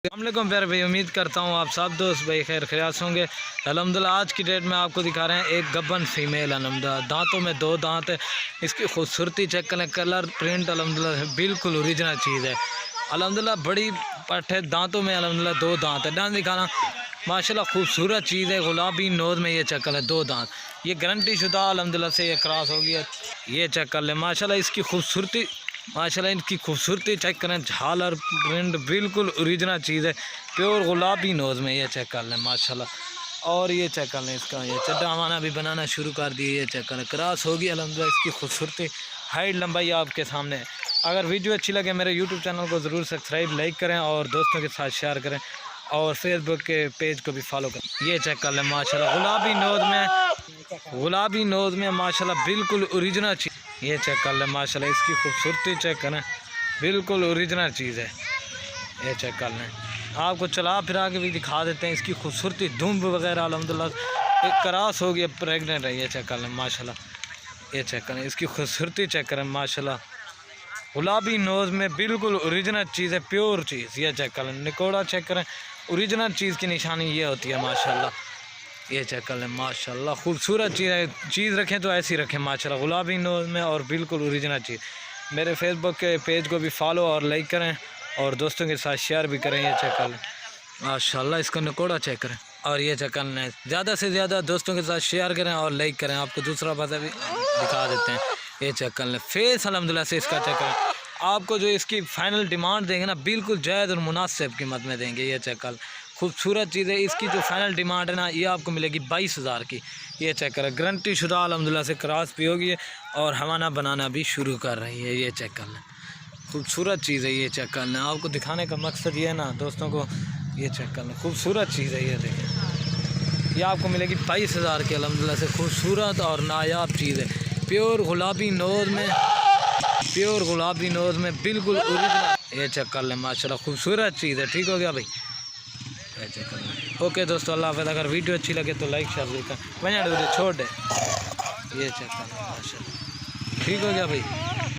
अस्सलामुअलैकुम प्यारे भाई, उम्मीद करता हूँ आप सब दोस्त भाई खैर खैरियत होंगे। अल्हम्दुलिल्लाह आज की डेट में आपको दिखा रहे हैं एक गब्बन फीमेल। अल्हम्दुलिल्लाह दांतों में दो दांत है। इसकी खूबसूरती चेक करें, कलर प्रिंट अल्हम्दुलिल्लाह बिल्कुल ओरिजिनल चीज़ है। अल्हम्दुलिल्लाह बड़ी पट है, दांतों में अल्हम्दुलिल्लाह दो दांत है। दांत दिखाना माशाल्लाह खूबसूरत चीज़ है। गुलाबी नोज में ये चेक कर ले, दो दांत, ये गारंटी शुदा अल्हम्दुलिल्लाह से ये क्रॉस हो गया। ये चेक कर ले माशाल्लाह इसकी खूबसूरती, माशाल्लाह इनकी खूबसूरती चेक करें, झालर प्रिंट बिल्कुल ओरिजिनल चीज़ है। प्योर गुलाबी नोज में ये चेक कर लें माशाल्लाह। और ये चेक कर लें इसका ये चड्डा हमारा भी बनाना शुरू कर दिए। ये चेक करें क्रॉस होगी अल्हम्दुलिल्लाह। इसकी खूबसूरती हाइट लंबाई आपके सामने है। अगर वीडियो अच्छी लगे मेरे यूट्यूब चैनल को ज़रूर सब्सक्राइब लाइक करें और दोस्तों के साथ शेयर करें और फेसबुक के पेज को भी फॉलो करें। ये चेक कर लें माशाल्लाह गुलाबी नोज में माशाल्लाह बिल्कुल ओरिजिनल चीज़। ये चेक कर लें माशाल्लाह इसकी खूबसूरती चेक करें, बिल्कुल ओरिजिनल चीज़ है। ये चेक कर लें, आपको चला फिरा के भी दिखा देते हैं इसकी खूबसूरती। धुंब वगैरह अल्हम्दुलिल्लाह एक क्रॉस हो गया, प्रेगनेंट है। ये चेक कर लें माशाल्लाह। ये चेक करें इसकी खूबसूरती चेक करें माशाल्लाह। गुलाबी नोज में बिल्कुल ओरिजिनल चीज़ है, प्योर चीज़। ये चेक कर लें, निकोड़ा चेक करें, ओरिजिनल चीज़ की निशानी ये होती है माशाल्लाह। ये चेक कर लें माशाल्लाह खूबसूरत चीज़ है। चीज़ रखें तो ऐसी रखें माशाल्लाह, गुलाबी नोज में और बिल्कुल ओरिजिनल चीज़। मेरे फेसबुक के पेज को भी फॉलो और लाइक करें और दोस्तों के साथ शेयर भी करें। ये चेक कर लें माशाल्लाह, इसका नकोड़ा चेक करें और ये चेक कर लें। ज़्यादा से ज़्यादा दोस्तों के साथ शेयर करें और लाइक करें। आपको दूसरा पता भी दिखा देते हैं। ये चेक कर लें फेस अल्हम्दुलिल्लाह से इसका चेक करें। आपको जो इसकी फ़ाइनल डिमांड देंगे ना बिल्कुल जायज़ और मुनासिब कीमत में देंगे। ये चेक कर, खूबसूरत चीज़ है। इसकी जो फाइनल डिमांड है ना ये आपको मिलेगी 22,000 की। ये चेक करें गारंटी शुदा अल्हम्दुलिल्लाह से क्रॉस भी होगी और हवाना बनाना भी शुरू कर रही है। ये चेक कर लें खूबसूरत चीज़ है। ये चेक कर लें, आपको दिखाने का मकसद ये है ना दोस्तों को। ये चेक कर लें खूबसूरत चीज़ है। ये देखें, ये आपको मिलेगी 22,000 की अल्हम्दुलिल्लाह से। खूबसूरत और नायाब चीज़ है, प्योर गुलाबी नोज में, प्योर गुलाबी नोज में बिल्कुल ओरिजिनल। ये चेक कर लें माशाल्लाह खूबसूरत चीज़ है। ठीक हो गया भाई, चेक कर लें। ओके दोस्तों, अल्लाह हाफ़िज़। अगर वीडियो अच्छी लगे तो लाइक शेयर करें, वहीं छोड़ दे। ये चेक कर लें माशाल्लाह। ठीक हो गया भाई।